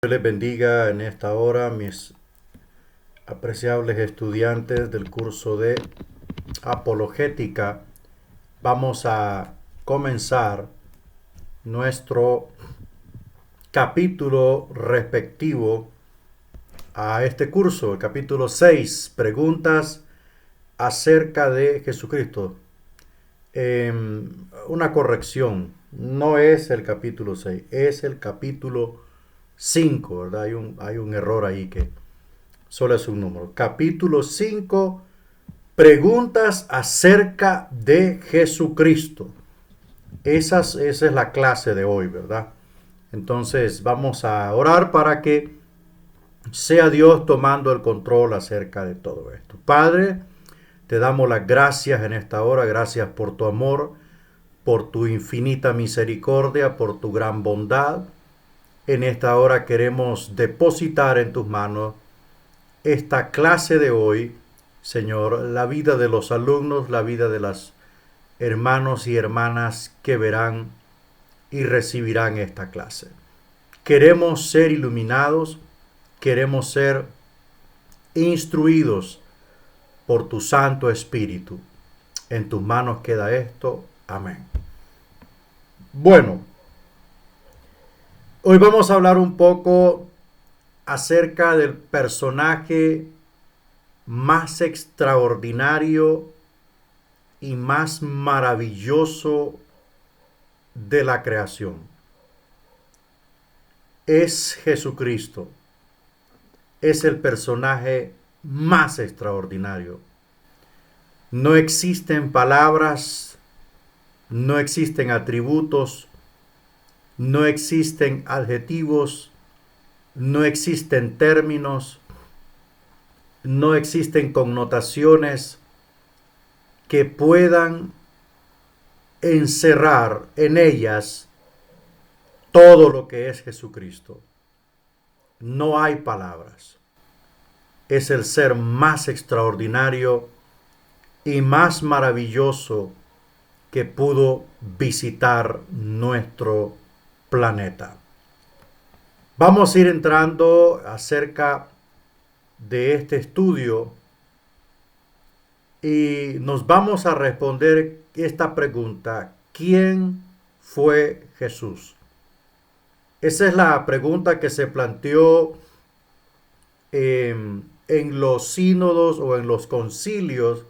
Dios les bendiga en esta hora, mis apreciables estudiantes del curso de apologética. Vamos a comenzar nuestro capítulo respectivo a este curso, el capítulo 6, preguntas acerca de Jesucristo. Una corrección, no es el capítulo 6, es el capítulo 5, ¿verdad? Hay un error ahí que solo es un número. Capítulo 5, preguntas acerca de Jesucristo. Esa es la clase de hoy, ¿verdad? Entonces vamos a orar para que sea Dios tomando el control acerca de todo esto. Padre, te damos las gracias en esta hora. Gracias por tu amor, por tu infinita misericordia, por tu gran bondad. En esta hora queremos depositar en tus manos esta clase de hoy, Señor, la vida de los alumnos, la vida de los hermanos y hermanas que verán y recibirán esta clase. Queremos ser iluminados, queremos ser instruidos por tu Santo Espíritu. En tus manos queda esto. Amén. Bueno, hoy vamos a hablar un poco acerca del personaje más extraordinario y más maravilloso de la creación. Es Jesucristo. Es el personaje más extraordinario. No existen palabras, no existen atributos, no existen adjetivos, no existen términos, no existen connotaciones que puedan encerrar en ellas todo lo que es Jesucristo. No hay palabras. Es el ser más extraordinario y más maravilloso que pudo visitar nuestro planeta. Vamos a ir entrando acerca de este estudio y nos vamos a responder esta pregunta: ¿quién fue Jesús? Esa es la pregunta que se planteó en los sínodos o en los concilios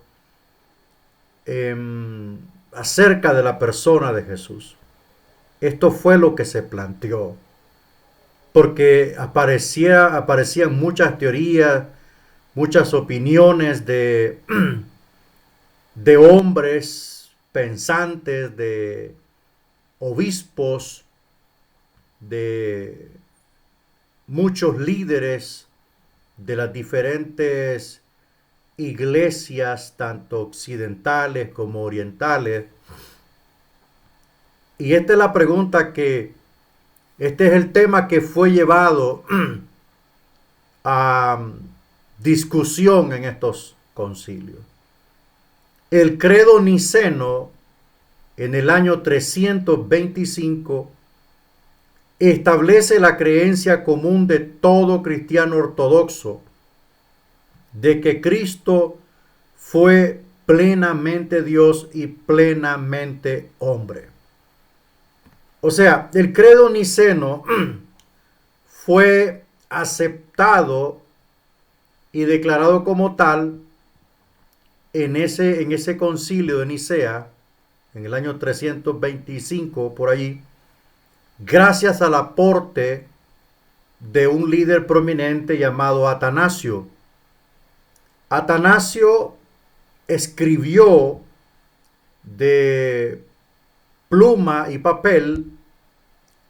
acerca de la persona de Jesús. Esto fue lo que se planteó, porque aparecían muchas teorías, muchas opiniones de hombres pensantes, de obispos, de muchos líderes de las diferentes iglesias, tanto occidentales como orientales. Y esta es la pregunta este es el tema que fue llevado a discusión en estos concilios. El credo niceno en el año 325 establece la creencia común de todo cristiano ortodoxo de que Cristo fue plenamente Dios y plenamente hombre. O sea, el credo niceno fue aceptado y declarado como tal en ese concilio de Nicea, en el año 325, por allí, gracias al aporte de un líder prominente llamado Atanasio. Atanasio escribió de pluma y papel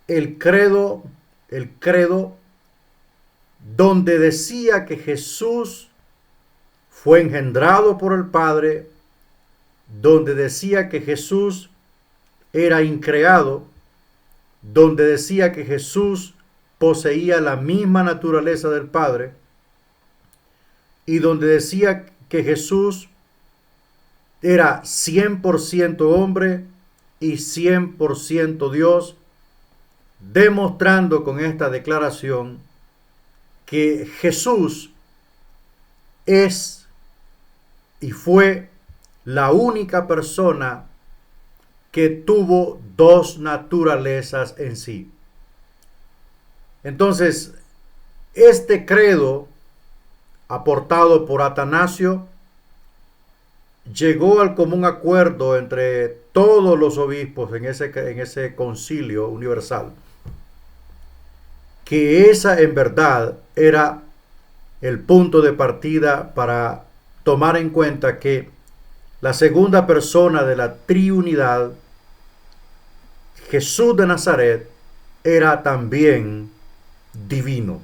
el credo donde decía que Jesús fue engendrado por el Padre, donde decía que Jesús era increado, donde decía que Jesús poseía la misma naturaleza del Padre, y donde decía que Jesús era 100% hombre y 100% Dios, demostrando con esta declaración que Jesús es y fue la única persona que tuvo dos naturalezas en sí. Entonces, este credo, aportado por Atanasio, llegó al común acuerdo entre todos los obispos en ese concilio universal, que esa en verdad era el punto de partida para tomar en cuenta que la segunda persona de la triunidad, Jesús de Nazaret, era también divino.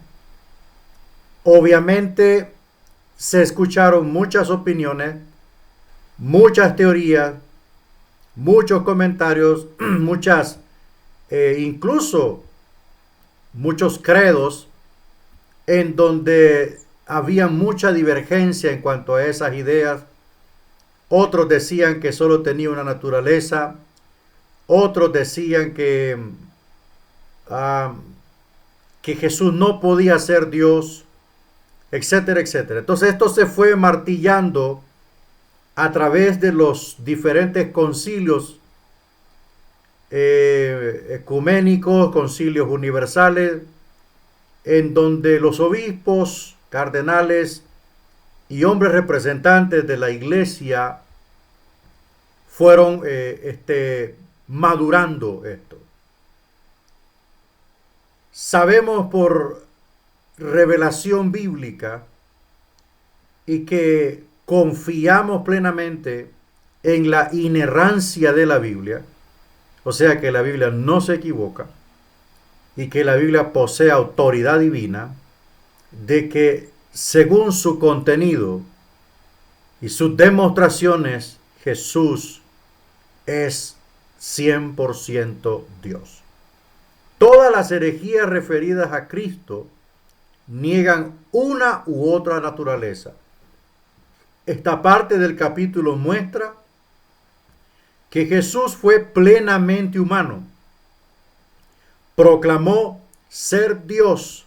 Obviamente se escucharon muchas opiniones, muchas teorías, muchos comentarios, incluso muchos credos en donde había mucha divergencia en cuanto a esas ideas. Otros decían que solo tenía una naturaleza, otros decían que Jesús no podía ser Dios, etcétera, etcétera. Entonces esto se fue martillando a través de los diferentes concilios ecuménicos, concilios universales, en donde los obispos, cardenales y hombres representantes de la iglesia fueron madurando esto. Sabemos por revelación bíblica y que confiamos plenamente en la inerrancia de la Biblia, o sea que la Biblia no se equivoca y que la Biblia posee autoridad divina, de que según su contenido y sus demostraciones, Jesús es 100% Dios. Todas las herejías referidas a Cristo niegan una u otra naturaleza. Esta parte del capítulo muestra que Jesús fue plenamente humano, proclamó ser Dios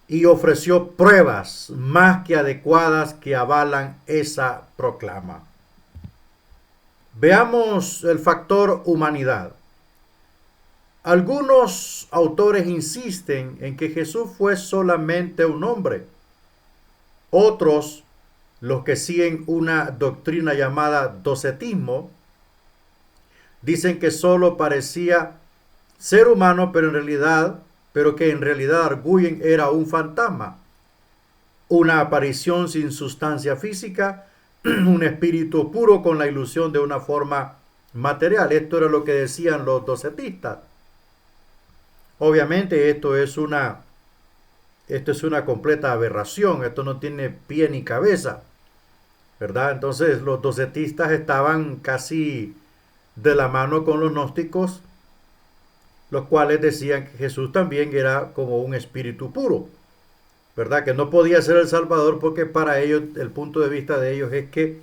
y ofreció pruebas más que adecuadas que avalan esa proclama. Veamos el factor humanidad. Algunos autores insisten en que Jesús fue solamente un hombre. Otros, los que siguen una doctrina llamada docetismo, dicen que solo parecía ser humano, pero que en realidad arguyen era un fantasma, una aparición sin sustancia física, un espíritu puro con la ilusión de una forma material. Esto era lo que decían los docetistas. Obviamente esto es una completa aberración, esto no tiene pie ni cabeza, ¿verdad? Entonces los docetistas estaban casi de la mano con los gnósticos, los cuales decían que Jesús también era como un espíritu puro, ¿verdad? Que no podía ser el Salvador porque para ellos, el punto de vista de ellos es que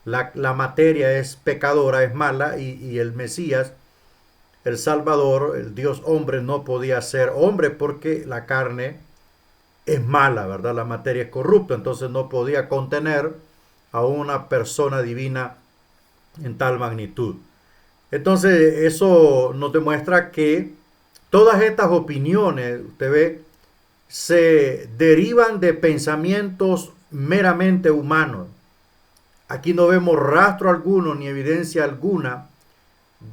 la materia es pecadora, es mala, y el Mesías, el Salvador, el Dios hombre, no podía ser hombre porque la carne es mala, ¿verdad? La materia es corrupta, entonces no podía contener a una persona divina en tal magnitud. Entonces eso nos demuestra que todas estas opiniones, usted ve, se derivan de pensamientos meramente humanos. Aquí no vemos rastro alguno ni evidencia alguna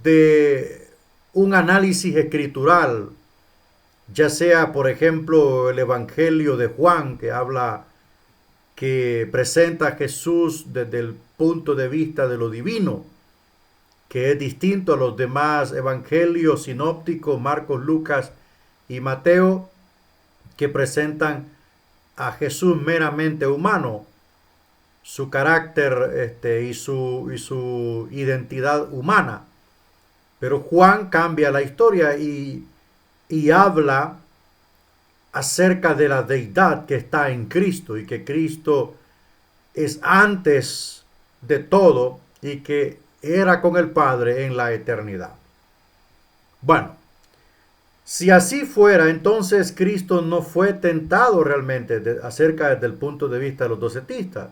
de un análisis escritural, ya sea por ejemplo el Evangelio de Juan, que presenta a Jesús desde el punto de vista de lo divino, que es distinto a los demás evangelios sinópticos, Marcos, Lucas y Mateo, que presentan a Jesús meramente humano, su carácter y su identidad humana. Pero Juan cambia la historia y habla acerca de la deidad que está en Cristo y que Cristo es antes de todo y que era con el Padre en la eternidad. Bueno, Si así fuera, entonces Cristo no fue tentado realmente acerca desde el punto de vista de los docetistas,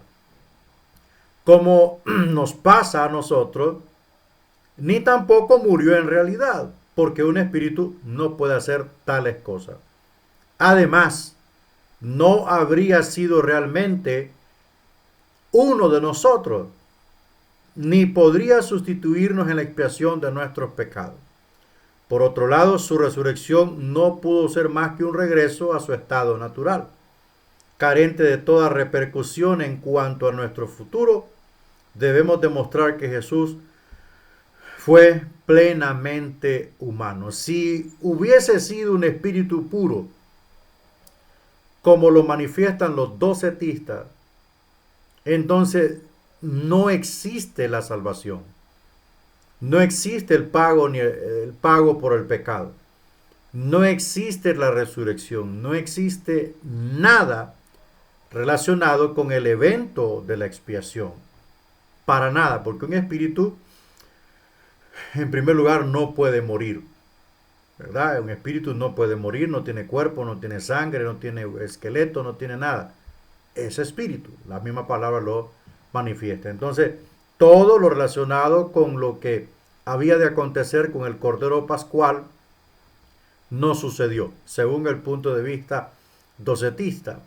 como nos pasa a nosotros, ni tampoco murió en realidad, porque un espíritu no puede hacer tales cosas. Además, no habría sido realmente uno de nosotros, ni podría sustituirnos en la expiación de nuestros pecados. Por otro lado, su resurrección no pudo ser más que un regreso a su estado natural, carente de toda repercusión en cuanto a nuestro futuro. Debemos demostrar que Jesús fue plenamente humano. Si hubiese sido un espíritu puro, como lo manifiestan los docetistas, entonces no existe la salvación. No existe el pago ni el pago por el pecado. No existe la resurrección. No existe nada relacionado con el evento de la expiación. Para nada, porque un espíritu, en primer lugar, no puede morir. ¿Verdad? Un espíritu no puede morir, no tiene cuerpo, no tiene sangre, no tiene esqueleto, no tiene nada. Es espíritu. La misma palabra lo manifiesta. Entonces, todo lo relacionado con lo que había de acontecer con el Cordero Pascual no sucedió, según el punto de vista docetista.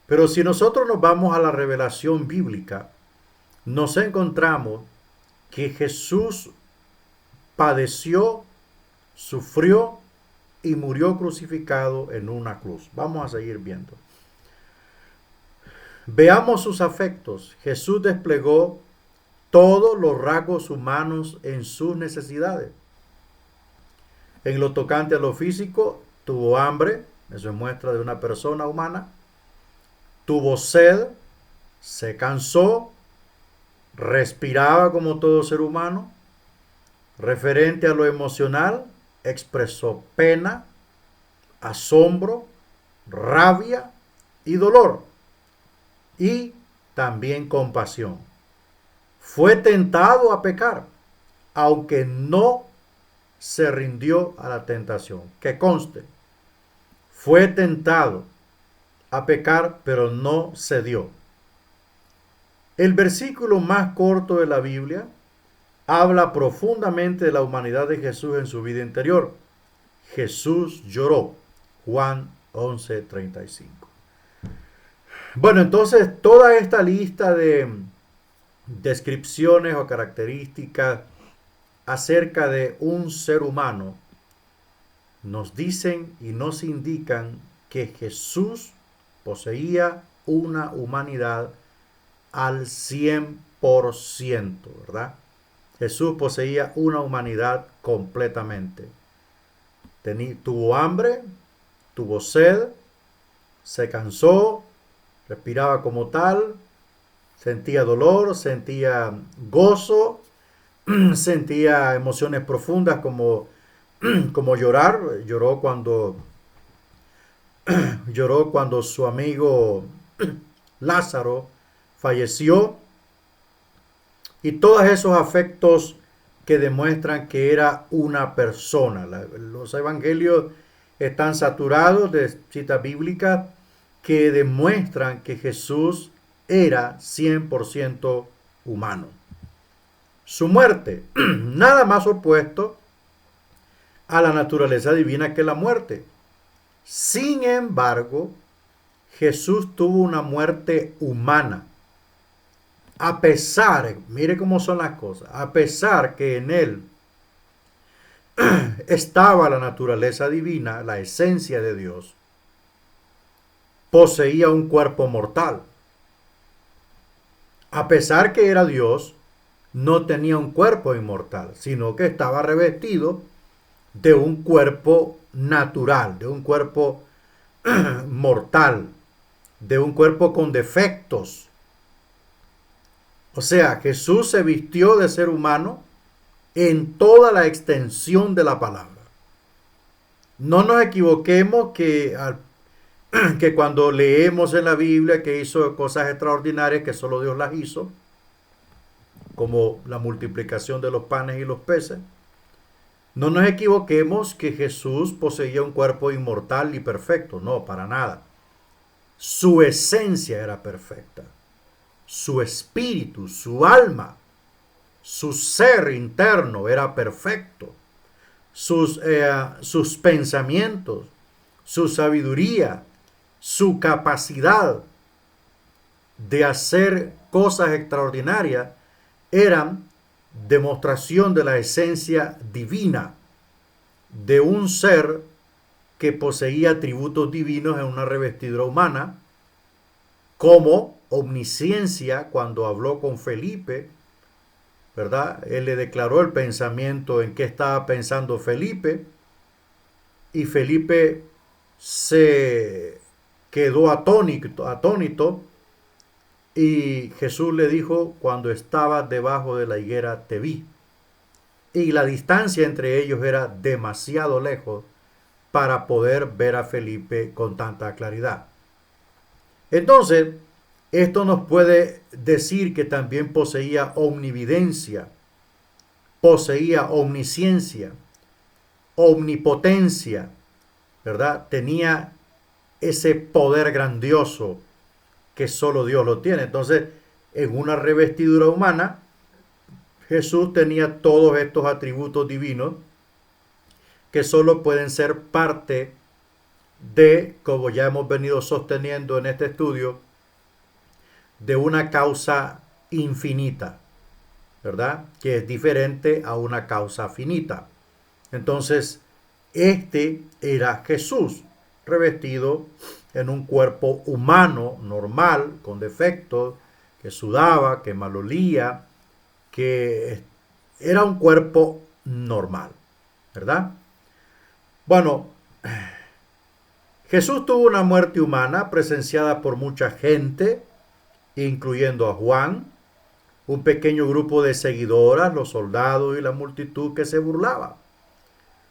Pero si nosotros nos vamos a la revelación bíblica, nos encontramos que Jesús padeció, sufrió y murió crucificado en una cruz. Vamos a seguir viendo. Veamos sus afectos. Jesús desplegó todos los rasgos humanos en sus necesidades. En lo tocante a lo físico, tuvo hambre, eso es muestra de una persona humana. Tuvo sed, se cansó, respiraba como todo ser humano. Referente a lo emocional, expresó pena, asombro, rabia y dolor. Y también compasión. Fue tentado a pecar, aunque no se rindió a la tentación. Que conste, fue tentado a pecar, pero no cedió. El versículo más corto de la Biblia habla profundamente de la humanidad de Jesús en su vida interior. Jesús lloró. Juan 11:35. Bueno, entonces toda esta lista de descripciones o características acerca de un ser humano nos dicen y nos indican que Jesús poseía una humanidad al 100%, ¿verdad? Jesús poseía una humanidad completamente. Tuvo hambre, tuvo sed, se cansó, respiraba como tal, sentía dolor, sentía gozo, sentía emociones profundas como llorar. Lloró cuando su amigo Lázaro falleció. Y todos esos afectos que demuestran que era una persona. Los evangelios están saturados de citas bíblicas que demuestran que Jesús era 100% humano. Su muerte, nada más opuesto a la naturaleza divina que la muerte. Sin embargo, Jesús tuvo una muerte humana. A pesar, mire cómo son las cosas, a pesar que en él estaba la naturaleza divina, la esencia de Dios, poseía un cuerpo mortal. A pesar que era Dios, no tenía un cuerpo inmortal, sino que estaba revestido de un cuerpo natural, de un cuerpo mortal, de un cuerpo con defectos. O sea, Jesús se vistió de ser humano en toda la extensión de la palabra. No nos equivoquemos que cuando leemos en la Biblia que hizo cosas extraordinarias que solo Dios las hizo, como la multiplicación de los panes y los peces, No nos equivoquemos que Jesús poseía un cuerpo inmortal y perfecto. No, para nada. Su esencia era perfecta. Su espíritu, su alma, su ser interno era perfecto. Sus pensamientos, su sabiduría, su capacidad de hacer cosas extraordinarias eran demostración de la esencia divina de un ser que poseía atributos divinos en una revestidura humana, como omnisciencia cuando habló con Felipe, ¿verdad? Él le declaró el pensamiento en qué estaba pensando Felipe y Felipe se quedó atónito y Jesús le dijo, cuando estaba debajo de la higuera te vi. Y la distancia entre ellos era demasiado lejos para poder ver a Felipe con tanta claridad. Entonces, esto nos puede decir que también poseía omnividencia, poseía omnisciencia, omnipotencia, ¿verdad? Tenía ese poder grandioso que solo Dios lo tiene. Entonces, en una revestidura humana, Jesús tenía todos estos atributos divinos que solo pueden ser parte de, como ya hemos venido sosteniendo en este estudio, de una causa infinita, ¿verdad? Que es diferente a una causa finita. Entonces, este era Jesús, revestido en un cuerpo humano, normal, con defectos, que sudaba, que malolía, que era un cuerpo normal, ¿verdad? Bueno, Jesús tuvo una muerte humana presenciada por mucha gente, incluyendo a Juan, un pequeño grupo de seguidoras, los soldados y la multitud que se burlaba.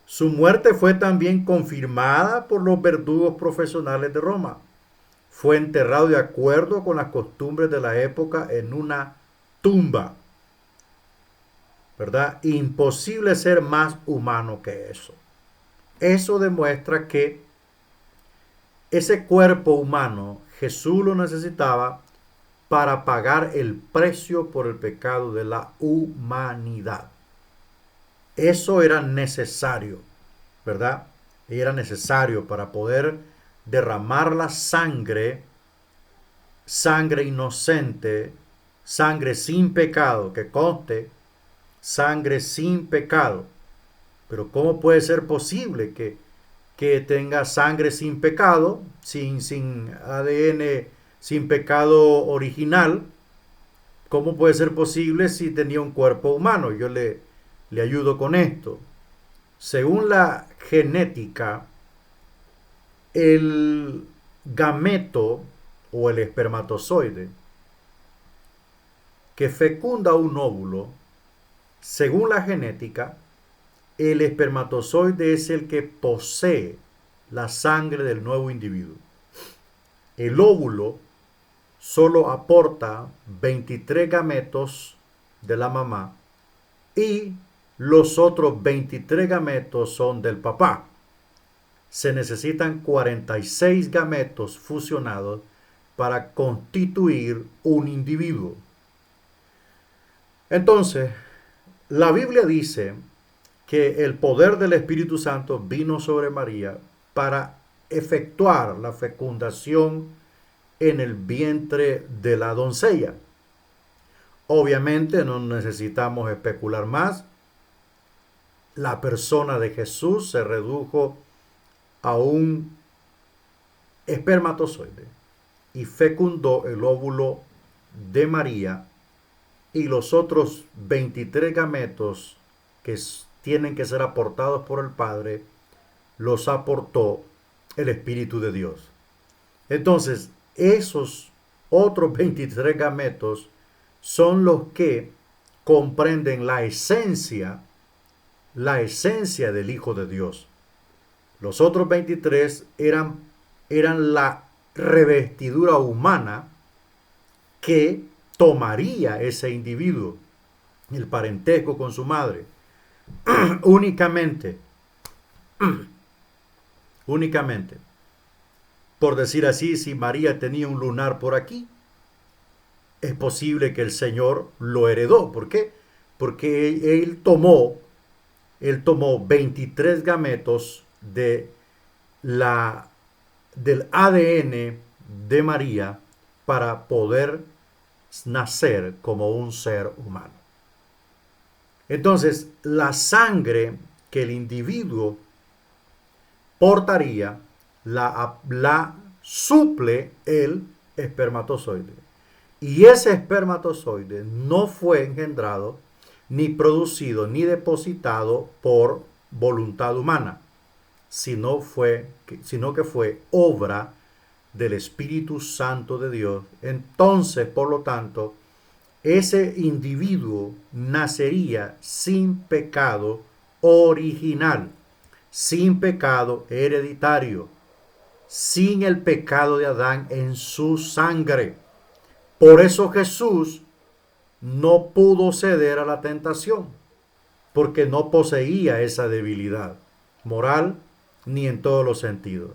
Su muerte fue también confirmada por los verdugos profesionales de Roma. Fue enterrado de acuerdo con las costumbres de la época en una tumba, ¿verdad? Imposible ser más humano que eso. Eso demuestra que ese cuerpo humano Jesús lo necesitaba para pagar el precio por el pecado de la humanidad. Eso era necesario, ¿verdad? Era necesario para poder derramar la sangre, sangre inocente, sangre sin pecado, que conste, sangre sin pecado. Pero ¿cómo puede ser posible que tenga sangre sin pecado, sin ADN, sin pecado original? ¿Cómo puede ser posible si tenía un cuerpo humano? Yo le ayudo con esto. Según la genética, el gameto o el espermatozoide que fecunda un óvulo, según la genética, el espermatozoide es el que posee la sangre del nuevo individuo. El óvulo solo aporta 23 gametos de la mamá y los otros 23 gametos son del papá. Se necesitan 46 gametos fusionados para constituir un individuo. Entonces, la Biblia dice que el poder del Espíritu Santo vino sobre María para efectuar la fecundación en el vientre de la doncella. Obviamente no necesitamos especular más. La persona de Jesús se redujo a un espermatozoide y fecundó el óvulo de María, y los otros 23 gametos que tienen que ser aportados por el Padre los aportó el Espíritu de Dios. Entonces, esos otros 23 gametos son los que comprenden la esencia del Hijo de Dios. Los otros 23 eran la revestidura humana que tomaría ese individuo, el parentesco con su madre. únicamente, únicamente, por decir así, si María tenía un lunar por aquí, es posible que el Señor lo heredó. ¿Por qué? Porque él tomó 23 gametos la, del ADN de María para poder nacer como un ser humano. Entonces, la sangre que el individuo portaría la suple el espermatozoide. Y ese espermatozoide no fue engendrado, ni producido, ni depositado por voluntad humana, sino que fue obra del Espíritu Santo de Dios. Entonces, por lo tanto, ese individuo nacería sin pecado original, sin pecado hereditario, sin el pecado de Adán en su sangre. Por eso Jesús no pudo ceder a la tentación, porque no poseía esa debilidad moral ni en todos los sentidos.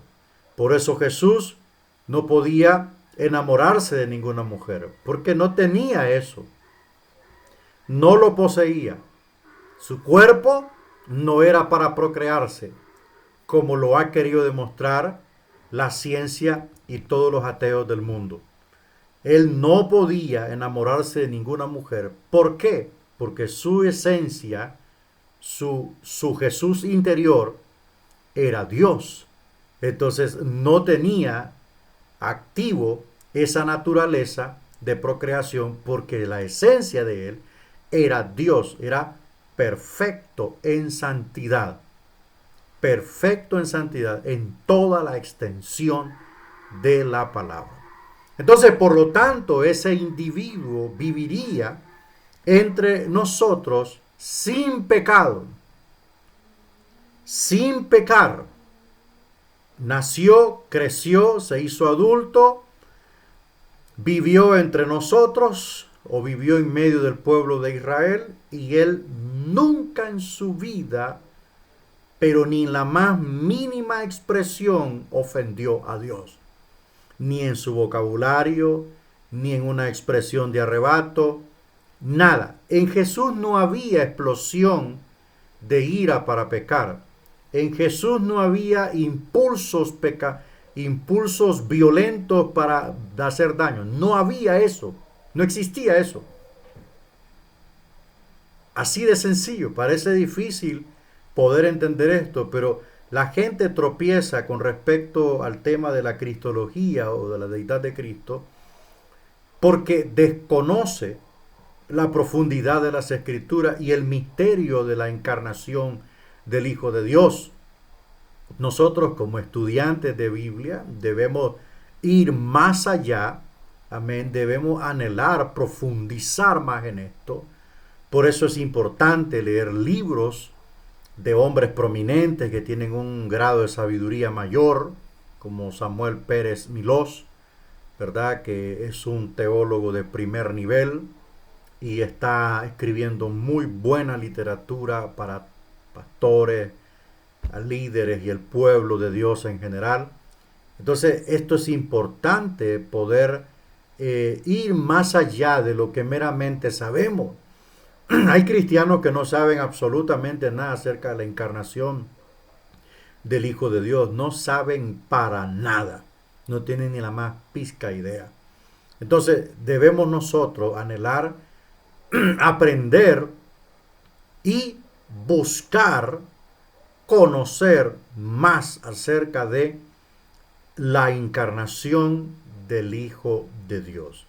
Por eso Jesús no podía enamorarse de ninguna mujer, porque no tenía eso, no lo poseía. Su cuerpo no era para procrearse, como lo ha querido demostrar la ciencia y todos los ateos del mundo. Él no podía enamorarse de ninguna mujer. ¿Por qué? Porque su esencia, su Jesús interior, era Dios. Entonces no tenía activo esa naturaleza de procreación porque la esencia de él era Dios, era perfecto en santidad en toda la extensión de la palabra. Entonces, por lo tanto, ese individuo viviría entre nosotros sin pecado, sin pecar. Nació, creció, se hizo adulto, vivió entre nosotros o vivió en medio del pueblo de Israel y él nunca en su vida, pero ni en la más mínima expresión ofendió a Dios. Ni en su vocabulario, ni en una expresión de arrebato, nada. En Jesús no había explosión de ira para pecar. En Jesús no había impulsos violentos para hacer daño. No había eso. No existía eso. Así de sencillo. Parece difícil poder entender esto, pero la gente tropieza con respecto al tema de la cristología o de la deidad de Cristo porque desconoce la profundidad de las escrituras y el misterio de la encarnación del Hijo de Dios. Nosotros como estudiantes de Biblia debemos ir más allá, amén, debemos anhelar, profundizar más en esto. Por eso es importante leer libros de hombres prominentes que tienen un grado de sabiduría mayor, como Samuel Pérez Milós, ¿verdad? Que es un teólogo de primer nivel y está escribiendo muy buena literatura para pastores, líderes y el pueblo de Dios en general. Entonces, esto es importante poder ir más allá de lo que meramente sabemos. Hay cristianos que no saben absolutamente nada acerca de la encarnación del Hijo de Dios. No saben para nada. No tienen ni la más pizca idea. Entonces debemos nosotros anhelar, aprender y buscar conocer más acerca de la encarnación del Hijo de Dios.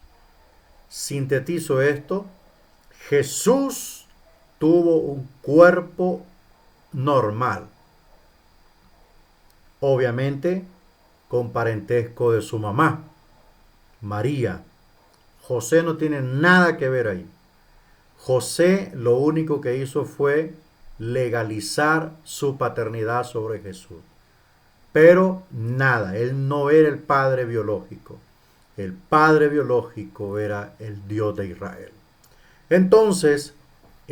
Sintetizo esto. Jesús tuvo un cuerpo normal, obviamente con parentesco de su mamá, María. José no tiene nada que ver ahí. José lo único que hizo fue legalizar su paternidad sobre Jesús. Pero nada, él no era el padre biológico. El padre biológico era el Dios de Israel. Entonces,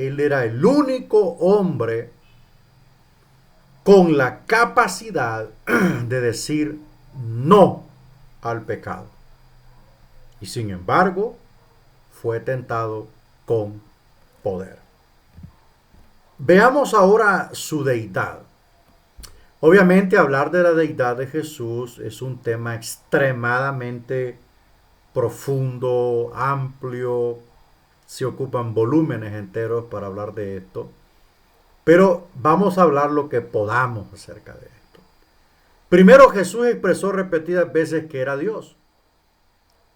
Él era el único hombre con la capacidad de decir no al pecado. Y sin embargo, fue tentado con poder. Veamos ahora su deidad. Obviamente hablar de la deidad de Jesús es un tema extremadamente profundo, amplio. Se ocupan volúmenes enteros para hablar de esto. Pero vamos a hablar lo que podamos acerca de esto. Primero, Jesús expresó repetidas veces que era Dios,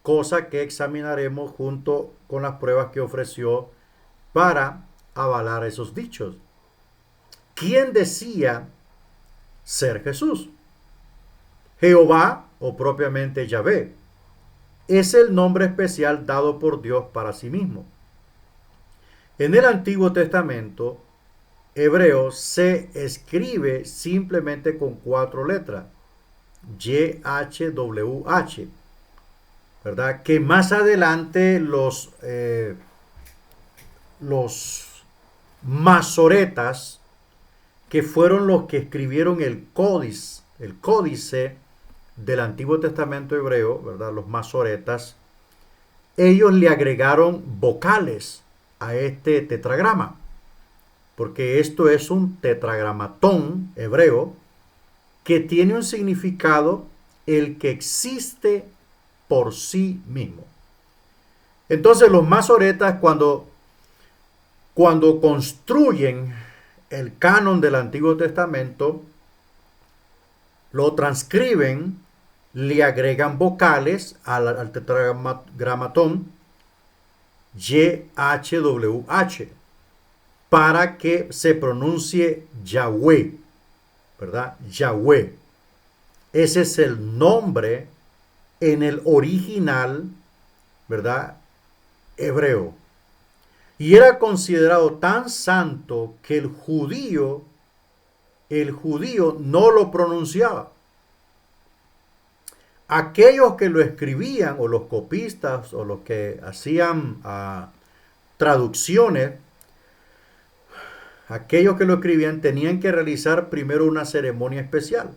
cosa que examinaremos junto con las pruebas que ofreció para avalar esos dichos. ¿Quién decía ser Jesús? Jehová, o propiamente Yahvé, es el nombre especial dado por Dios para sí mismo. En el Antiguo Testamento hebreo se escribe simplemente con 4 letras, YHWH, ¿verdad? Que más adelante los masoretas, que fueron los que escribieron el códice del Antiguo Testamento hebreo, ¿verdad? Los masoretas, ellos le agregaron vocales a este tetragrama, porque esto es un tetragramatón hebreo que tiene un significado el que existe por sí mismo. Entonces los masoretas cuando construyen el canon del Antiguo Testamento, lo transcriben, le agregan vocales al tetragramatón YHWH para que se pronuncie Yahweh, ¿verdad? Yahweh. Ese es el nombre en el original, ¿verdad? Hebreo. Y era considerado tan santo que el judío no lo pronunciaba. Aquellos que lo escribían, o los copistas, o los que hacían traducciones, aquellos que lo escribían tenían que realizar primero una ceremonia especial.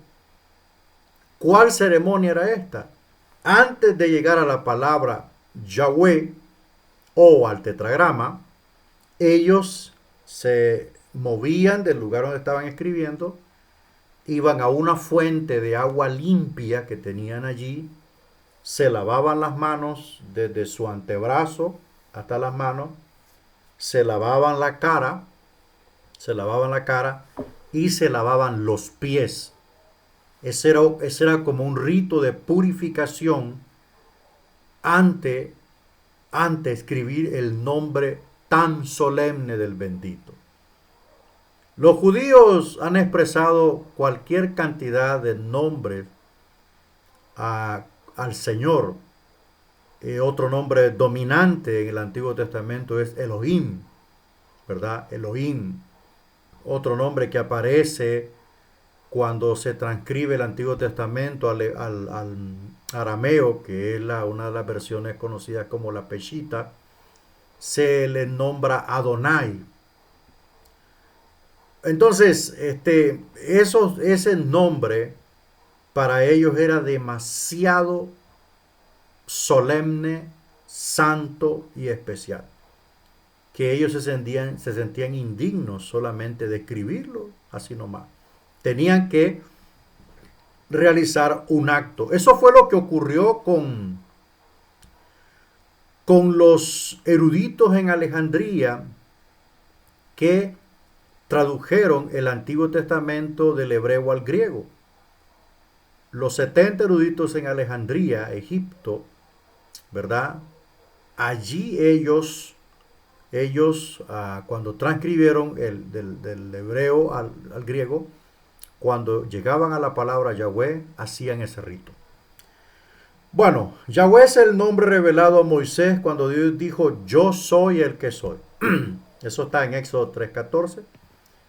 ¿Cuál ceremonia era esta? Antes de llegar a la palabra Yahweh o al tetragrama, ellos se movían del lugar donde estaban escribiendo, iban a una fuente de agua limpia que tenían allí, se lavaban las manos desde su antebrazo hasta las manos, se lavaban la cara y se lavaban los pies. Ese era como un rito de purificación ante escribir el nombre tan solemne del bendito. Los judíos han expresado cualquier cantidad de nombres al Señor. Otro nombre dominante en el Antiguo Testamento es Elohim, ¿verdad? Elohim. Otro nombre que aparece cuando se transcribe el Antiguo Testamento al arameo, que es una de las versiones conocidas como la Peshita, se le nombra Adonai. Entonces, ese nombre para ellos era demasiado solemne, santo y especial, que ellos se sentían indignos solamente de escribirlo así nomás. Tenían que realizar un acto. Eso fue lo que ocurrió con los eruditos en Alejandría que tradujeron el Antiguo Testamento del hebreo al griego. Los 70 eruditos en Alejandría, Egipto, ¿verdad? Allí ellos cuando transcribieron del hebreo al griego, cuando llegaban a la palabra Yahweh, hacían ese rito. Bueno, Yahweh es el nombre revelado a Moisés cuando Dios dijo, yo soy el que soy. Eso está en Éxodo 3:14.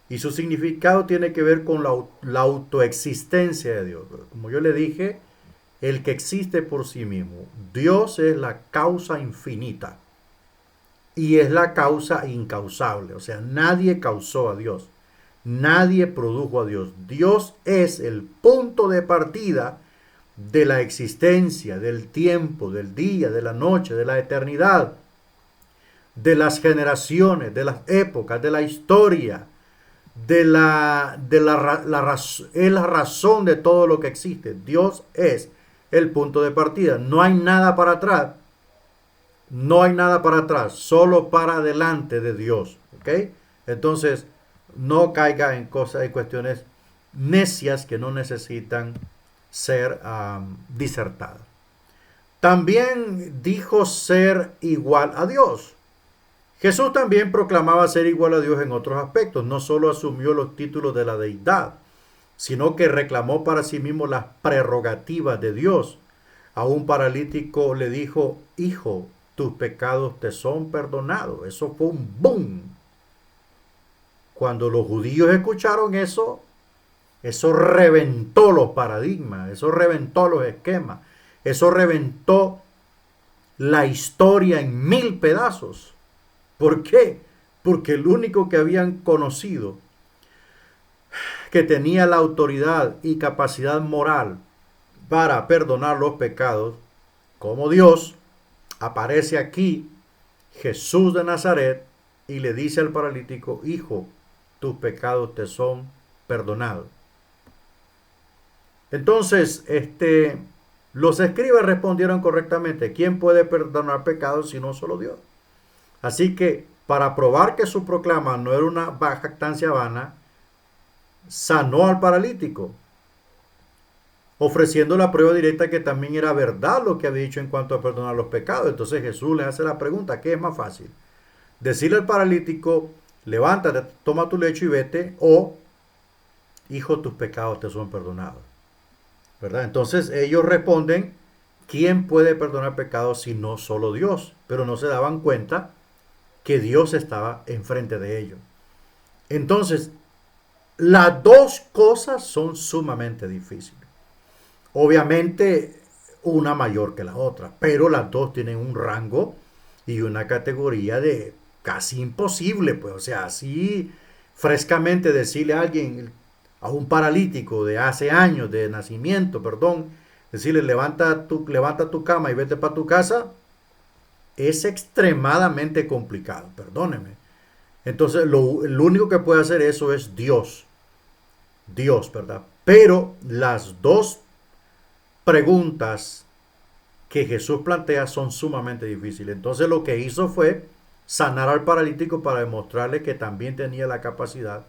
Y su significado tiene que ver con la autoexistencia de Dios. Como yo le dije, el que existe por sí mismo. Dios es la causa infinita. y es la causa incausable. O sea, nadie causó a Dios. Nadie produjo a Dios. Dios es el punto de partida de la existencia, del tiempo, del día, de la noche, de la eternidad, de las generaciones, de las épocas, de la historia, es la razón de todo lo que existe. Dios es el punto de partida. No hay nada para atrás. No hay nada para atrás, solo para adelante de Dios. ¿Ok? Entonces, no caiga en cosas, en cuestiones necias que no necesitan ser disertadas. También dijo ser igual a Dios. Jesús también proclamaba ser igual a Dios en otros aspectos. No solo asumió los títulos de la deidad, sino que reclamó para sí mismo las prerrogativas de Dios. A un paralítico le dijo: hijo, tus pecados te son perdonados. Eso fue un boom. Cuando los judíos escucharon eso, eso reventó los paradigmas, eso reventó los esquemas, eso reventó la historia en 1000 pedazos. ¿Por qué? Porque el único que habían conocido que tenía la autoridad y capacidad moral para perdonar los pecados, como Dios, aparece aquí Jesús de Nazaret y le dice al paralítico: hijo, tus pecados te son perdonados. Entonces, los escribas respondieron correctamente: ¿quién puede perdonar pecados sino solo Dios? Así que, para probar que su proclama no era una jactancia vana, sanó al paralítico, ofreciendo la prueba directa que también era verdad lo que había dicho en cuanto a perdonar los pecados. Entonces Jesús le hace la pregunta: ¿qué es más fácil? Decirle al paralítico: levántate, toma tu lecho y vete, o hijo, tus pecados te son perdonados. ¿Verdad? Entonces ellos responden: ¿quién puede perdonar pecados si no solo Dios? Pero no se daban cuenta que Dios estaba enfrente de ellos. Entonces, las dos cosas son sumamente difíciles. Obviamente, una mayor que la otra, pero las dos tienen un rango y una categoría de casi imposible, pues. O sea, así frescamente decirle a alguien, a un paralítico de hace años, de nacimiento, perdón, decirle: levanta tu cama y vete para tu casa, es extremadamente complicado, perdóneme. Entonces, el único que puede hacer eso es Dios. Dios, ¿verdad? Pero las dos preguntas que Jesús plantea son sumamente difíciles. Entonces, lo que hizo fue sanar al paralítico para demostrarle que también tenía la capacidad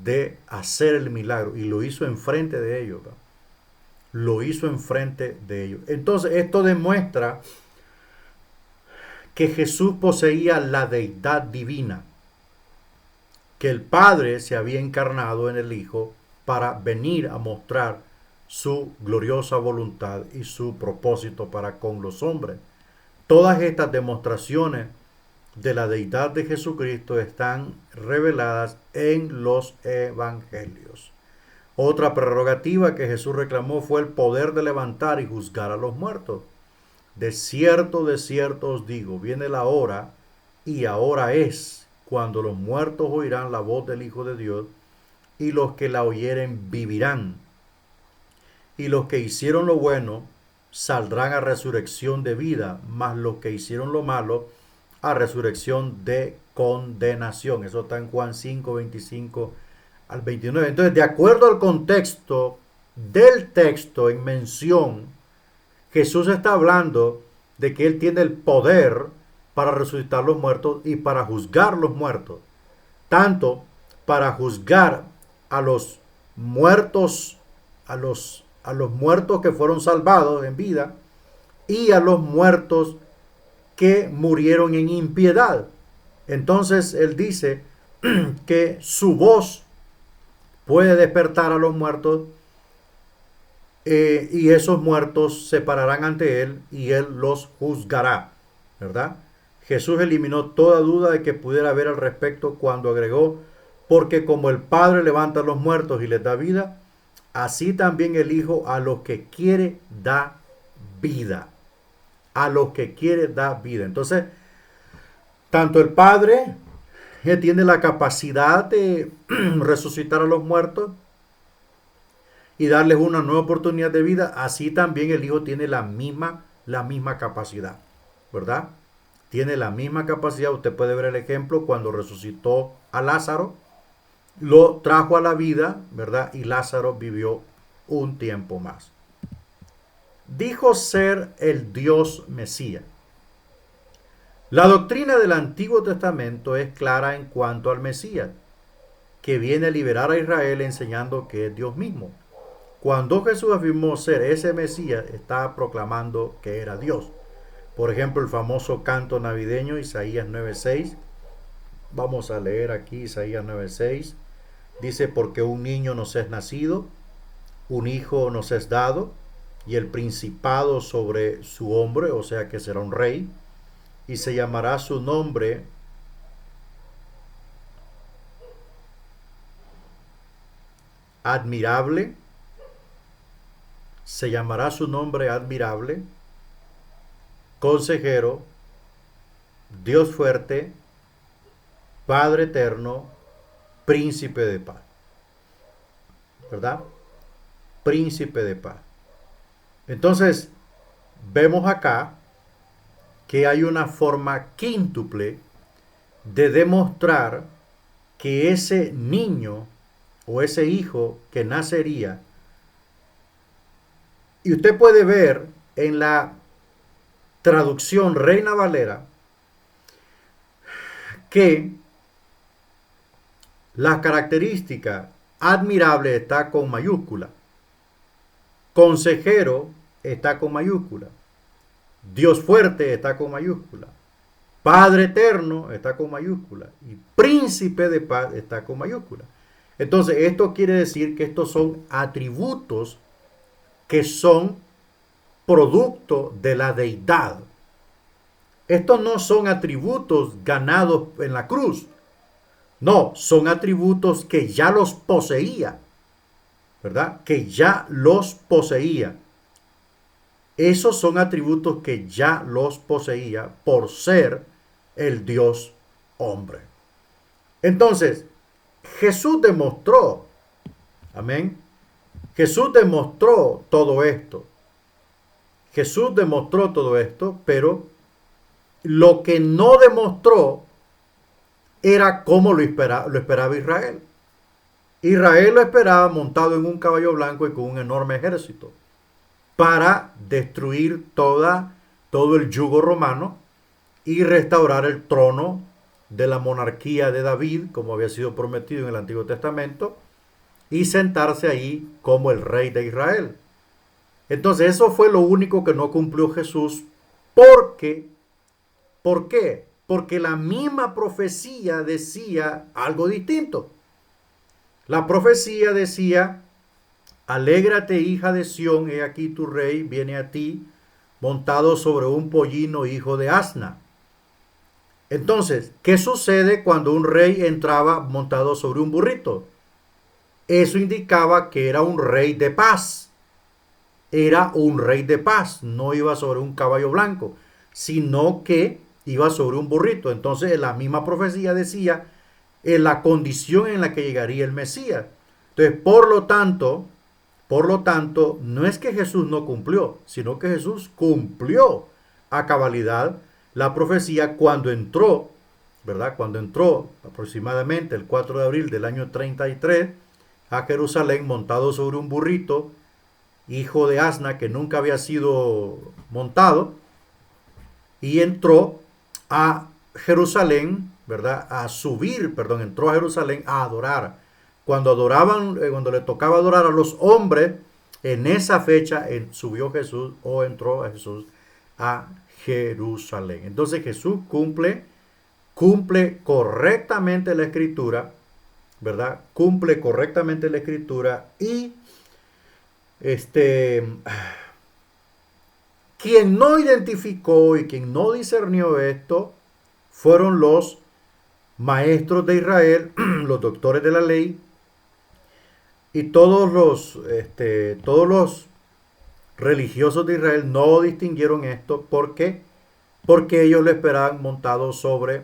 de hacer el milagro. Y lo hizo enfrente de ellos, ¿verdad? Lo hizo enfrente de ellos. Entonces, esto demuestra que Jesús poseía la deidad divina, que el Padre se había encarnado en el Hijo para venir a mostrar su gloriosa voluntad y su propósito para con los hombres. Todas estas demostraciones de la deidad de Jesucristo están reveladas en los evangelios. Otra prerrogativa que Jesús reclamó fue el poder de levantar y juzgar a los muertos. De cierto os digo, viene la hora, y ahora es, cuando los muertos oirán la voz del Hijo de Dios, y los que la oyeren vivirán. Y los que hicieron lo bueno saldrán a resurrección de vida, mas los que hicieron lo malo a resurrección de condenación. Eso está en Juan 5, 25 al 29. Entonces, de acuerdo al contexto del texto en mención, Jesús está hablando de que Él tiene el poder para resucitar los muertos y para juzgar los muertos. Tanto para juzgar a los muertos, a los muertos que fueron salvados en vida, y a los muertos que murieron en impiedad. Entonces Él dice que su voz puede despertar a los muertos, y esos muertos se pararán ante Él y Él los juzgará, ¿verdad? Jesús eliminó toda duda de que pudiera haber al respecto cuando agregó: porque como el Padre levanta a los muertos y les da vida, así también el Hijo a los que quiere da vida. A los que quiere da vida. Entonces, Tanto el Padre, que tiene la capacidad de resucitar a los muertos y darles una nueva oportunidad de vida, así también el Hijo tiene la misma capacidad, ¿verdad? Tiene la misma capacidad. Usted puede ver el ejemplo cuando resucitó a Lázaro, lo trajo a la vida, ¿verdad? Y Lázaro vivió un tiempo más. Dijo ser el Dios Mesías. La doctrina del Antiguo Testamento es clara en cuanto al Mesías, que viene a liberar a Israel enseñando que es Dios mismo. Cuando Jesús afirmó ser ese Mesías, estaba proclamando que era Dios. Por ejemplo, el famoso canto navideño, Isaías 9:6. Vamos a leer aquí Isaías 9:6. Dice, porque un niño nos es nacido, un hijo nos es dado, y el principado sobre su hombro, o sea que será un rey, y se llamará su nombre admirable, se llamará su nombre admirable, consejero, Dios fuerte, Padre eterno, príncipe de paz. ¿Verdad? Príncipe de paz. Entonces, vemos acá que hay una forma quíntuple de demostrar que ese niño o ese hijo que nacería, y usted puede ver en la traducción Reina Valera que la característica admirable está con mayúscula, consejero está con mayúscula, Dios fuerte está con mayúscula, Padre eterno está con mayúscula y príncipe de paz está con mayúscula. Entonces esto quiere decir que estos son atributos que son producto de la deidad. Estos no son atributos ganados en la cruz. No, son atributos que ya los poseía, ¿verdad? Que ya los poseía. Esos son atributos que ya los poseía por ser el Dios hombre. Entonces, Jesús demostró, amén, Jesús demostró todo esto. Jesús demostró todo esto, pero lo que no demostró era cómo lo esperaba Israel. Israel lo esperaba montado en un caballo blanco y con un enorme ejército para destruir todo el yugo romano y restaurar el trono de la monarquía de David, como había sido prometido en el Antiguo Testamento, y sentarse ahí como el rey de Israel. Entonces eso fue lo único que no cumplió Jesús. ¿Por qué? Porque la misma profecía decía algo distinto. La profecía decía, alégrate hija de Sión, he aquí tu rey viene a ti, montado sobre un pollino hijo de asna. Entonces, ¿qué sucede cuando un rey entraba montado sobre un burrito? Eso indicaba que era un rey de paz. Era un rey de paz, no iba sobre un caballo blanco, sino que iba sobre un burrito. Entonces, la misma profecía decía en la condición en la que llegaría el Mesías. Entonces, por lo tanto, no es que Jesús no cumplió, sino que Jesús cumplió a cabalidad la profecía cuando entró, ¿verdad? Cuando entró aproximadamente el 4 de abril del año 33 a Jerusalén montado sobre un burrito, hijo de asna que nunca había sido montado, y entró a Jerusalén, ¿verdad? Entró a Jerusalén a adorar. Cuando adoraban, cuando le tocaba adorar a los hombres, en esa fecha subió Jesús o entró a Jesús a Jerusalén. Entonces Jesús cumple correctamente la escritura, ¿verdad? Cumple correctamente la escritura y quien no identificó y quien no discernió esto fueron los maestros de Israel, los doctores de la ley y todos los religiosos de Israel no distinguieron esto porque ellos lo esperaban montado sobre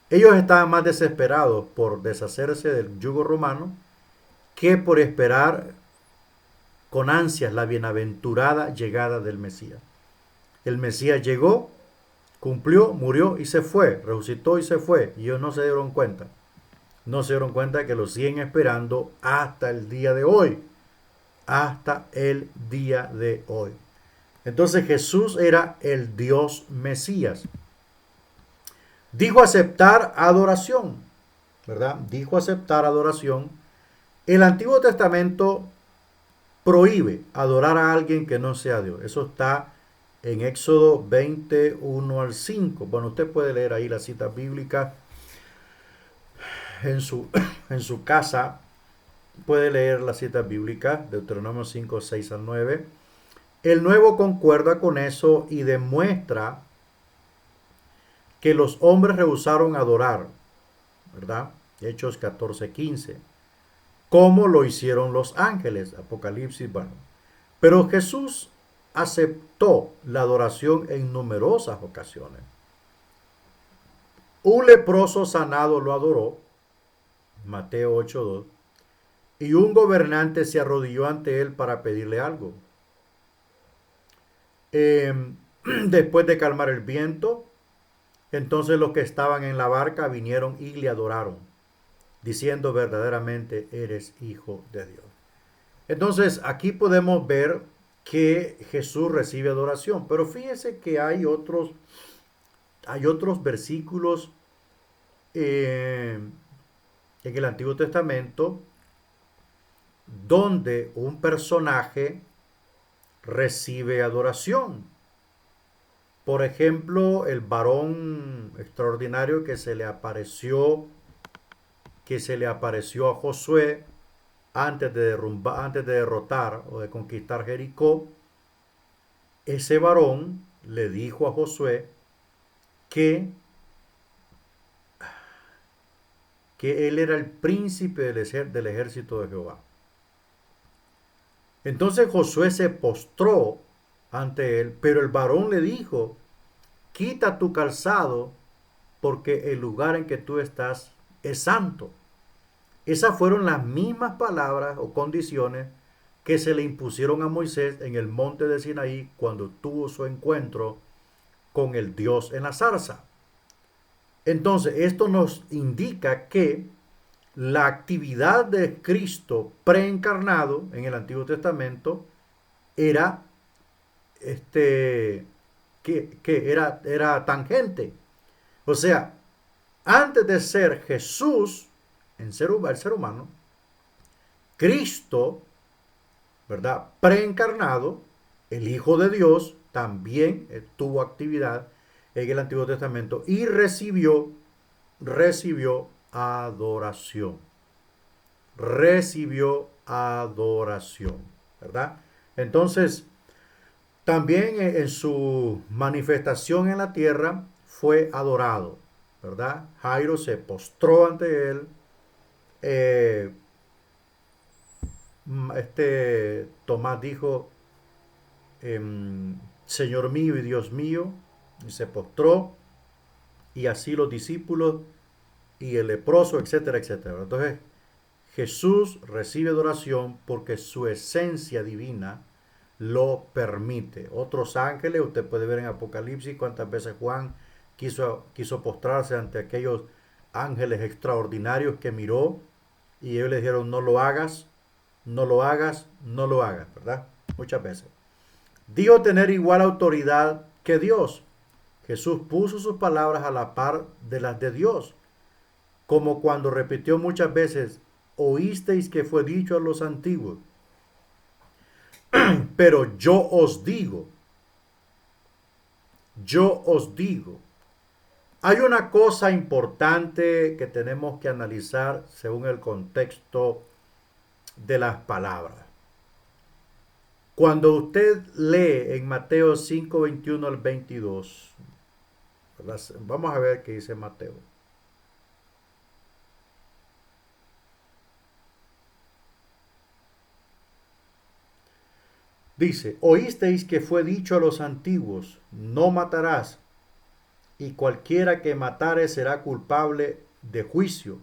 Ellos estaban más desesperados por deshacerse del yugo romano que por esperar con ansias la bienaventurada llegada del Mesías. El Mesías llegó, cumplió, murió y se fue, resucitó y se fue. Y ellos no se dieron cuenta. No se dieron cuenta que lo siguen esperando hasta el día de hoy. Hasta el día de hoy. Entonces Jesús era el Dios Mesías. Dijo aceptar adoración, ¿verdad? Dijo aceptar adoración. El Antiguo Testamento prohíbe adorar a alguien que no sea Dios. Eso está en Éxodo 21 al 5. Bueno, usted puede leer ahí la cita bíblica en su, en su casa. Puede leer la cita bíblica, Deuteronomio 5, 6 al 9. El nuevo concuerda con eso y demuestra que los hombres rehusaron adorar, ¿verdad? Hechos 14, 15. Como lo hicieron los ángeles, Apocalipsis, bueno. Pero Jesús aceptó la adoración en numerosas ocasiones. Un leproso sanado lo adoró, Mateo 8:2, y un gobernante se arrodilló ante él para pedirle algo. Después de calmar el viento, entonces los que estaban en la barca vinieron y le adoraron, diciendo verdaderamente eres hijo de Dios. Entonces aquí podemos ver que Jesús recibe adoración, pero fíjese que hay otros versículos en el Antiguo Testamento donde un personaje recibe adoración. Por ejemplo, el varón extraordinario que se le apareció a Josué antes de derrotar o de conquistar Jericó. Ese varón le dijo a Josué que, que él era el príncipe del ejército de Jehová. Entonces Josué se postró ante él, pero el varón le dijo, quita tu calzado porque el lugar en que tú estás es santo. Esas fueron las mismas palabras o condiciones que se le impusieron a Moisés en el monte de Sinaí cuando tuvo su encuentro con el Dios en la zarza. Entonces, esto nos indica que la actividad de Cristo preencarnado en el Antiguo Testamento era era tangente. O sea, antes de ser Jesús, el ser humano, Cristo, ¿verdad? Preencarnado, el Hijo de Dios, también tuvo actividad en el Antiguo Testamento y recibió adoración. Recibió adoración, ¿verdad? Entonces, también en su manifestación en la tierra fue adorado, ¿verdad? Jairo se postró ante él. Eh, Tomás dijo, Señor mío y Dios mío, y se postró, y así los discípulos y el leproso, etcétera, etcétera. Entonces, Jesús recibe adoración porque su esencia divina lo permite. Otros ángeles, usted puede ver en Apocalipsis cuántas veces Juan quiso postrarse ante aquellos ángeles extraordinarios que miró y ellos le dijeron no lo hagas, no lo hagas, no lo hagas, ¿verdad? Muchas veces. Dijo tener igual autoridad que Dios. Jesús puso sus palabras a la par de las de Dios, como cuando repitió muchas veces, oísteis que fue dicho a los antiguos, pero yo os digo. Hay una cosa importante que tenemos que analizar según el contexto de las palabras. Cuando usted lee en Mateo 5, 21 al 22, vamos a ver qué dice Mateo. Dice, oísteis que fue dicho a los antiguos, no matarás, y cualquiera que matare será culpable de juicio.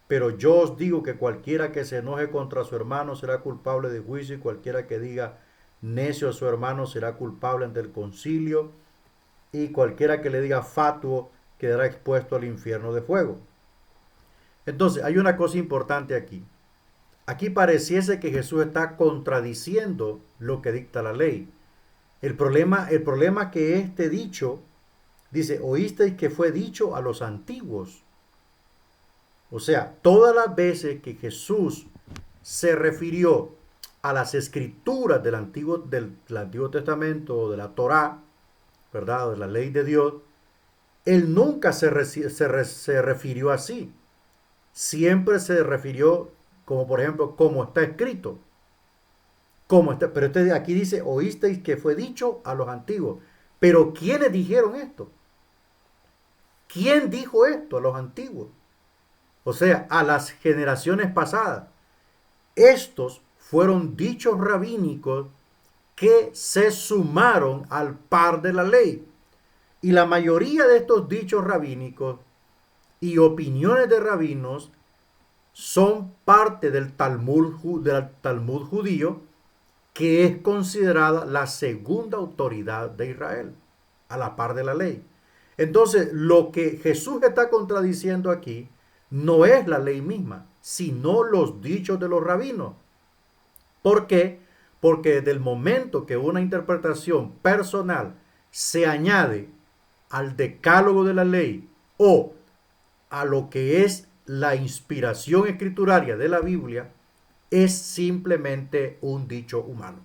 Pero yo os digo que cualquiera que se enoje contra su hermano será culpable de juicio, y cualquiera que diga necio a su hermano será culpable ante el concilio, y cualquiera que le diga fatuo quedará expuesto al infierno de fuego. Entonces, hay una cosa importante aquí. Aquí pareciese que Jesús está contradiciendo lo que dicta la ley. El problema que este dicho dice, oísteis que fue dicho a los antiguos. O sea, todas las veces que Jesús se refirió a las escrituras del Antiguo Testamento o de la Torá, ¿verdad? O de la ley de Dios, él nunca se refirió así. Siempre se refirió como, por ejemplo, como está escrito. Como está, pero aquí dice, oísteis que fue dicho a los antiguos. Pero ¿quiénes dijeron esto? ¿Quién dijo esto a los antiguos? O sea, a las generaciones pasadas. Estos fueron dichos rabínicos que se sumaron al par de la ley. Y la mayoría de estos dichos rabínicos y opiniones de rabinos son parte del Talmud judío, que es considerada la segunda autoridad de Israel, a la par de la ley. Entonces, lo que Jesús está contradiciendo aquí no es la ley misma, sino los dichos de los rabinos. ¿Por qué? Porque desde el momento que una interpretación personal se añade al decálogo de la ley o a lo que es la inspiración escrituraria de la Biblia, es simplemente un dicho humano.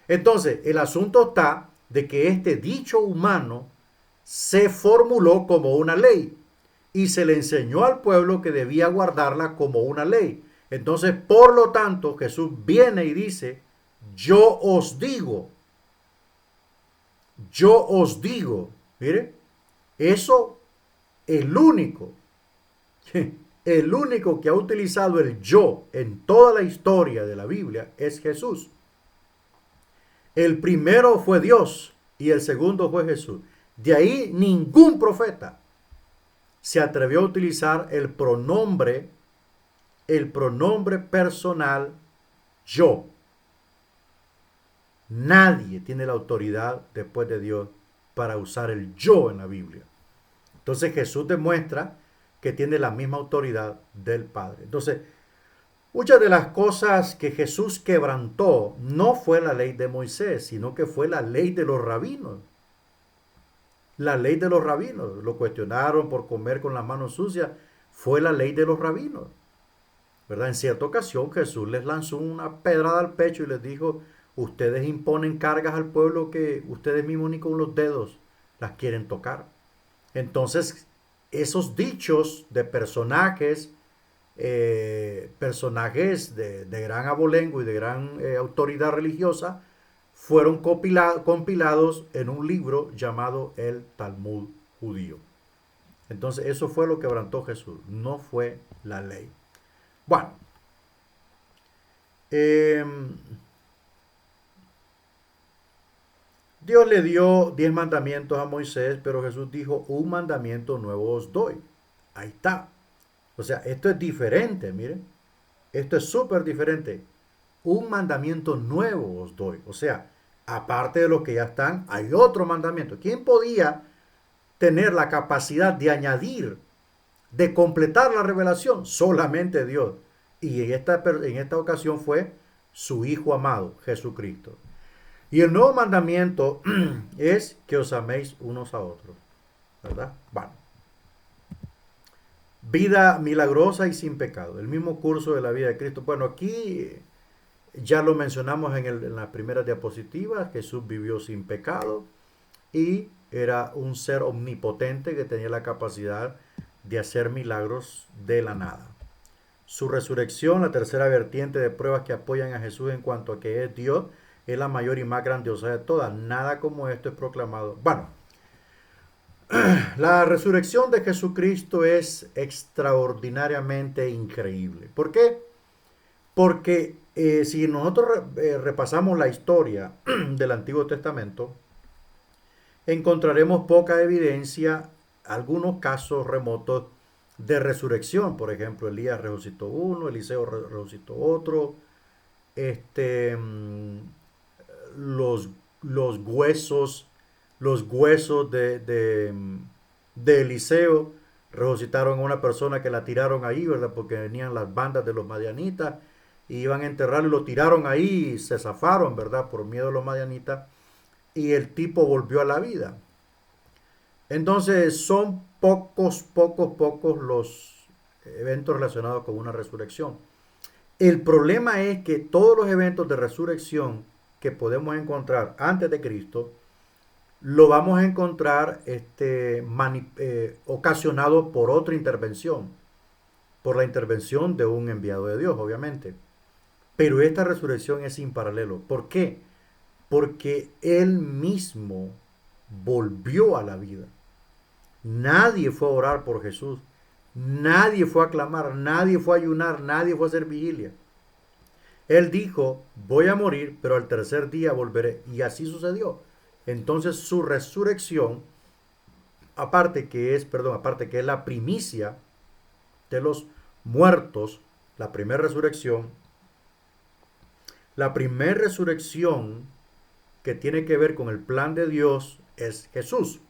Entonces, el asunto está de que este dicho humano se formuló como una ley y se le enseñó al pueblo que debía guardarla como una ley. Entonces, por lo tanto, Jesús viene y dice, yo os digo, mire, eso, el único, el único que ha utilizado el yo en toda la historia de la Biblia es Jesús. El primero fue Dios y el segundo fue Jesús. De ahí ningún profeta se atrevió a utilizar el pronombre personal yo. Nadie tiene la autoridad después de Dios para usar el yo en la Biblia. Entonces Jesús demuestra que tiene la misma autoridad del Padre. Entonces, muchas de las cosas que Jesús quebrantó no fue la ley de Moisés, sino que fue la ley de los rabinos. La ley de los rabinos. Lo cuestionaron por comer con las manos sucias. Fue la ley de los rabinos. ¿Verdad? En cierta ocasión Jesús les lanzó una pedrada al pecho y les dijo, ustedes imponen cargas al pueblo que ustedes mismos ni con los dedos las quieren tocar. Entonces, esos dichos de personajes de gran abolengo y de gran autoridad religiosa, fueron compilados en un libro llamado el Talmud judío. Entonces eso fue lo que quebrantó Jesús, no fue la ley. Bueno, eh, Dios le dio 10 mandamientos a Moisés, pero Jesús dijo, un mandamiento nuevo os doy. Ahí está. O sea, esto es diferente, miren. Esto es súper diferente. Un mandamiento nuevo os doy. O sea, aparte de los que ya están, hay otro mandamiento. ¿Quién podía tener la capacidad de añadir, de completar la revelación? Solamente Dios. Y en esta ocasión fue su Hijo amado, Jesucristo. Y el nuevo mandamiento es que os améis unos a otros. ¿Verdad? Bueno. Vida milagrosa y sin pecado. El mismo curso de la vida de Cristo. Bueno, aquí ya lo mencionamos en las primeras diapositivas. Jesús vivió sin pecado y era un ser omnipotente que tenía la capacidad de hacer milagros de la nada. Su resurrección, la tercera vertiente de pruebas que apoyan a Jesús en cuanto a que es Dios, es la mayor y más grandiosa de todas. Nada como esto es proclamado. Bueno, la resurrección de Jesucristo es extraordinariamente increíble. ¿Por qué? Porque si nosotros repasamos la historia del Antiguo Testamento, encontraremos poca evidencia, algunos casos remotos de resurrección. Por ejemplo, Elías resucitó uno, Eliseo resucitó otro, este, los, los huesos, los huesos de Eliseo resucitaron a una persona que la tiraron ahí, ¿verdad? Porque venían las bandas de los madianitas y iban a enterrarlo y lo tiraron ahí y se zafaron, ¿verdad? Por miedo a los madianitas y el tipo volvió a la vida. Entonces son pocos los eventos relacionados con una resurrección. El problema es que todos los eventos de resurrección que podemos encontrar antes de Cristo, lo vamos a encontrar ocasionado por otra intervención, por la intervención de un enviado de Dios, obviamente. Pero esta resurrección es sin paralelo. ¿Por qué? Porque Él mismo volvió a la vida. Nadie fue a orar por Jesús. Nadie fue a clamar, nadie fue a ayunar, nadie fue a hacer vigilia. Él dijo, voy a morir, pero al tercer día volveré. Y así sucedió. Entonces su resurrección, aparte que es la primicia de los muertos, la primera resurrección, que tiene que ver con el plan de Dios es Jesús,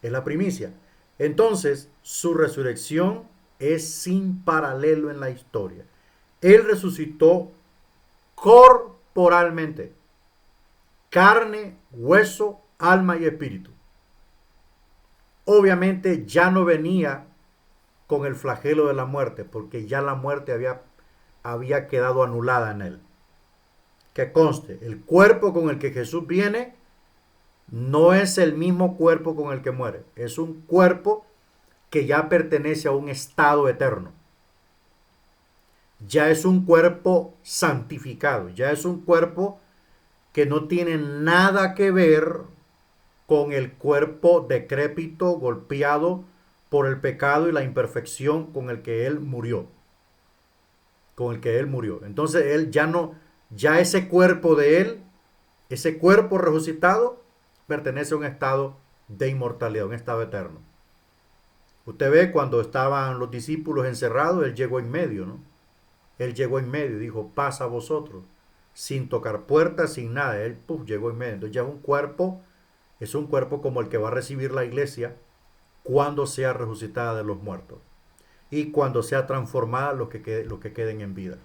es la primicia. Entonces, su resurrección es sin paralelo en la historia. Él resucitó corporalmente, carne, hueso, alma y espíritu. Obviamente ya no venía con el flagelo de la muerte, porque ya la muerte había quedado anulada en él. Que conste, el cuerpo con el que Jesús viene no es el mismo cuerpo con el que muere. Es un cuerpo que ya pertenece a un estado eterno. Ya es un cuerpo santificado. Ya es un cuerpo que no tiene nada que ver con el cuerpo decrépito, golpeado por el pecado y la imperfección con el que él murió. Con el que él murió. Entonces él ya no, ya ese cuerpo de él, ese cuerpo resucitado, pertenece a un estado de inmortalidad, un estado eterno. Usted ve cuando estaban los discípulos encerrados, él llegó en medio, ¿no? Él llegó en medio y dijo, pasa a vosotros, sin tocar puertas, sin nada. Él llegó en medio. Entonces ya es un cuerpo como el que va a recibir la iglesia cuando sea resucitada de los muertos y cuando sea transformada los que queden en vida.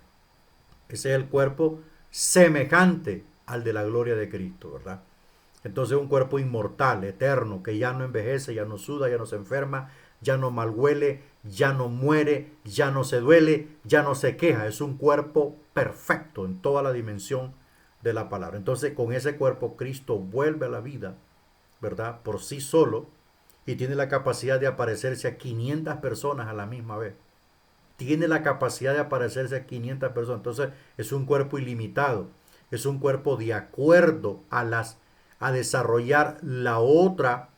Ese es el cuerpo semejante al de la gloria de Cristo, ¿verdad? Entonces un cuerpo inmortal, eterno, que ya no envejece, ya no suda, ya no se enferma, ya no malhuele, ya no muere, ya no se duele, ya no se queja. Es un cuerpo perfecto en toda la dimensión de la palabra. Entonces con ese cuerpo Cristo vuelve a la vida, ¿verdad? Por sí solo y tiene la capacidad de aparecerse a 500 personas a la misma vez. Tiene la capacidad de aparecerse a 500 personas. Entonces es un cuerpo ilimitado. Es un cuerpo de acuerdo a desarrollar el otro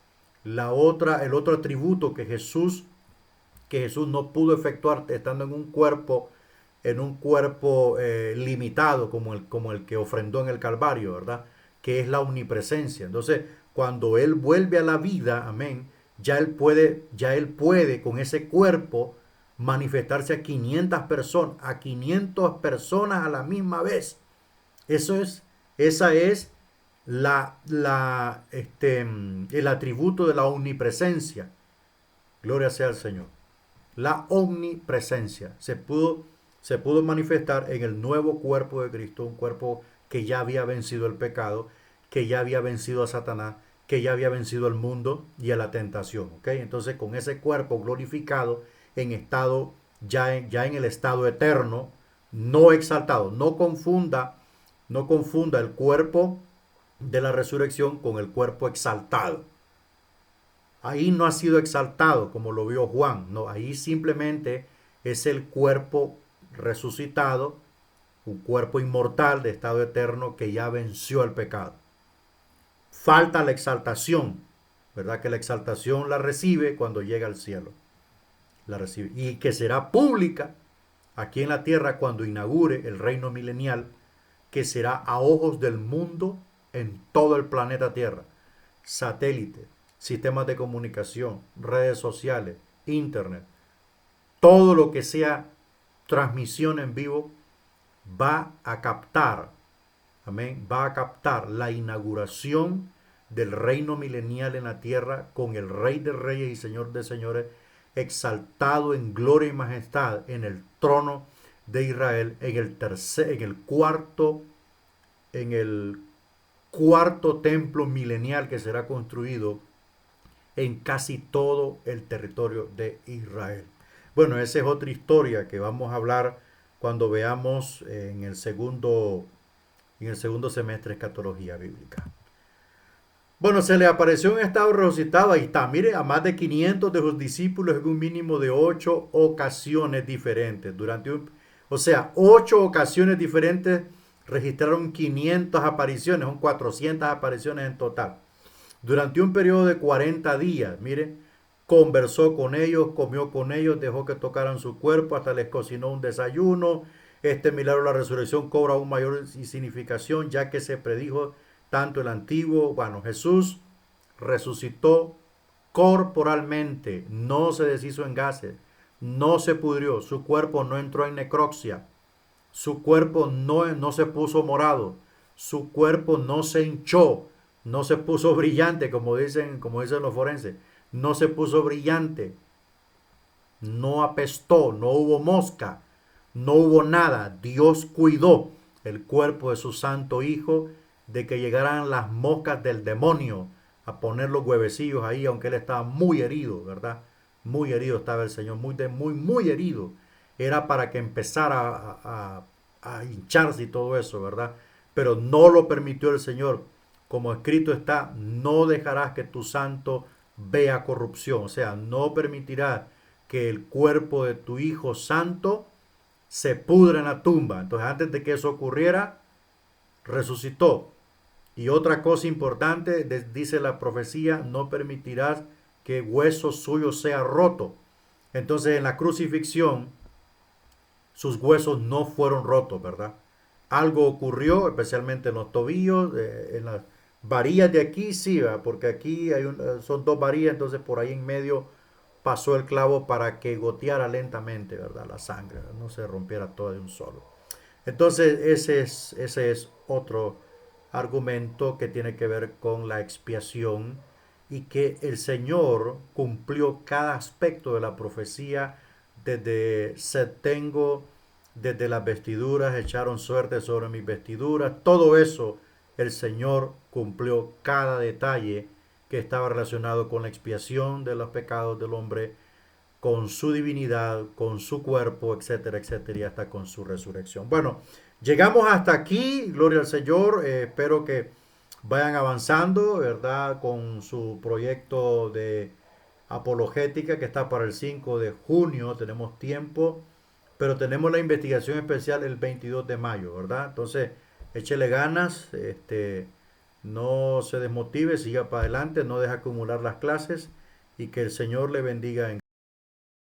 atributo que Jesús no pudo efectuar estando en un cuerpo limitado como el que ofrendó en el Calvario, ¿verdad? Que es la omnipresencia. Entonces, cuando Él vuelve a la vida, amén, ya él puede con ese cuerpo manifestarse a 500 personas, a 500 personas a la misma vez. Esa es el atributo de la omnipresencia. Gloria sea al Señor. La omnipresencia se pudo manifestar en el nuevo cuerpo de Cristo, un cuerpo que ya había vencido el pecado, que ya había vencido a Satanás, que ya había vencido al mundo y a la tentación. ¿Okay? Entonces con ese cuerpo glorificado ya en el estado eterno, no exaltado, no confunda el cuerpo de la resurrección con el cuerpo exaltado. Ahí no ha sido exaltado como lo vio Juan, no, ahí simplemente es el cuerpo resucitado, un cuerpo inmortal de estado eterno que ya venció el pecado. Falta la exaltación, ¿verdad? Que la exaltación la recibe cuando llega al cielo. La recibe y que será pública aquí en la tierra cuando inaugure el reino milenial, que será a ojos del mundo en todo el planeta Tierra. Satélite, sistemas de comunicación, redes sociales, internet, todo lo que sea transmisión en vivo va a captar, amén, va a captar la inauguración del reino milenial en la tierra con el Rey de Reyes y Señor de Señores, exaltado en gloria y majestad en el trono de Israel, en el cuarto templo milenial que será construido en casi todo el territorio de Israel. Bueno, esa es otra historia que vamos a hablar cuando veamos en el segundo semestre de escatología bíblica. Bueno, se le apareció en estado resucitado, ahí está, mire, a más de 500 de sus discípulos en un mínimo de 8 ocasiones diferentes. O sea, 8 ocasiones diferentes registraron 500 apariciones, son 400 apariciones en total. Durante un periodo de 40 días, mire, conversó con ellos, comió con ellos, dejó que tocaran su cuerpo, hasta les cocinó un desayuno. Este milagro de la resurrección cobra aún mayor significación, ya que se predijo tanto el antiguo, bueno, Jesús resucitó corporalmente, no se deshizo en gases, no se pudrió, su cuerpo no entró en necropsia, su cuerpo no se puso morado, su cuerpo no se hinchó, no se puso brillante, como dicen los forenses, no se puso brillante, no apestó, no hubo mosca, no hubo nada. Dios cuidó el cuerpo de su santo Hijo de que llegaran las moscas del demonio a poner los huevecillos ahí, aunque él estaba muy herido, ¿verdad? Muy herido estaba el Señor, muy herido. Era para que empezara a hincharse y todo eso, ¿verdad? Pero no lo permitió el Señor. Como escrito está, no dejarás que tu santo vea corrupción. O sea, no permitirás que el cuerpo de tu Hijo Santo se pudra en la tumba. Entonces, antes de que eso ocurriera, resucitó. Y otra cosa importante, dice la profecía, no permitirás que hueso suyo sea roto. Entonces, en la crucifixión, sus huesos no fueron rotos, ¿verdad? Algo ocurrió, especialmente en los tobillos, en las varillas de aquí, sí, ¿verdad? Porque aquí son dos varillas, entonces por ahí en medio pasó el clavo para que goteara lentamente, ¿verdad? La sangre, ¿verdad? No se rompiera toda de un solo. Entonces ese es otro argumento que tiene que ver con la expiación y que el Señor cumplió cada aspecto de la profecía desde tengo, desde las vestiduras, echaron suerte sobre mis vestiduras, todo eso el Señor cumplió cada detalle que estaba relacionado con la expiación de los pecados del hombre, con su divinidad, con su cuerpo, etcétera, etcétera, y hasta con su resurrección. Bueno, llegamos hasta aquí, gloria al Señor, espero que vayan avanzando, ¿verdad? Con su proyecto de apologética que está para el 5 de junio, tenemos tiempo, pero tenemos la investigación especial el 22 de mayo, ¿verdad? Entonces, échele ganas, no se desmotive, siga para adelante, no deje acumular las clases y que el Señor le bendiga en